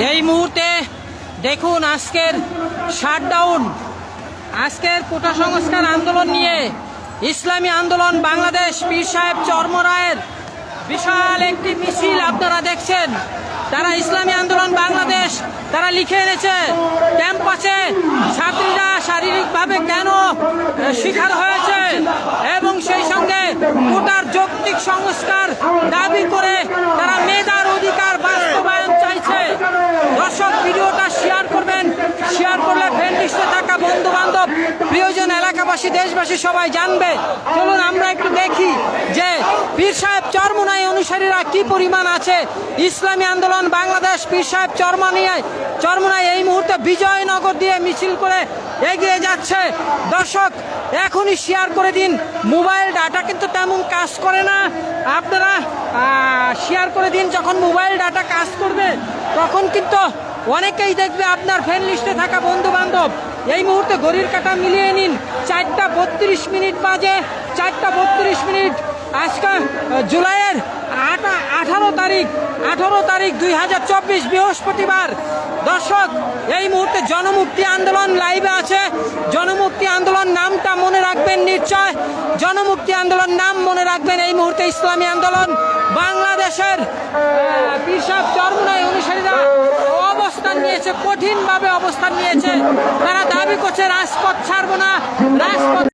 এই মুহূর্তে দেখুন আজকের শাটডাউন, আজকের কোটা সংস্কার আন্দোলন নিয়ে ইসলামী আন্দোলন বাংলাদেশ পীর সাহেব চরমরায়ের বিশাল একটি মিছিল আপনারা দেখছেন। তারা ইসলামী আন্দোলন বাংলাদেশ তারা লিখে এনেছে ক্যাম্পাসে ছাত্রীরা শারীরিকভাবে কেন শিকার হয়েছে এবং সেই সঙ্গে কোটার যৌক্তিক সংস্কার দাবি করে তারা মেধার অধিকার বাস্তবায়ন চাইছে। দর্শক, ভিডিওটা শেয়ার করবেন, শেয়ার করলে ফ্রেন্ড লিস্টে থাকা বন্ধু বান্ধব প্রিয়জন এলাকাবাসী দেশবাসী সবাই জানবে। চলুন আমরা একটু দেখি যে পীর সাহেব চরমোনাই অনুসারীরা কি পরিমাণ আছে। ইসলামী আন্দোলন বাংলাদেশ পীর সাহেব চরমোনাই এই মুহূর্তে বিজয়নগর দিয়ে মিছিল করে এগিয়ে যাচ্ছে। দর্শক, এখনই শেয়ার করে দিন। মোবাইল ডাটা কিন্তু তেমন কাজ করে না, আপনারা শেয়ার করে দিন। যখন মোবাইল ডাটা কাজ করবে তখন কিন্তু অনেকেই দেখবে আপনার ফ্রেন্ড লিস্টে থাকা বন্ধু বান্ধব। এই মুহূর্তে ঘড়ির কাঁটা মিলিয়ে নিন, 4টা 32 বাজে, 4টা 32। আজকে জুলাইয়ের 18 তারিখ 2024 বৃহস্পতিবার। দর্শক, এই মুহূর্তে জনমুক্তি আন্দোলন লাইভে আছে। জনমুক্তি আন্দোলন নামটা মনে রাখবেন, নিশ্চয় জনমুক্তি আন্দোলন নাম মনে রাখবেন। এই মুহূর্তে ইসলামী আন্দোলন বাংলাদেশের পীর সাহেব চরমোনাই অনুসারীরা অবস্থান নিয়েছে, কঠিনভাবে অবস্থান নিয়েছে। তারা দাবি করছে রাজপথ ছাড়বো না, রাজপথ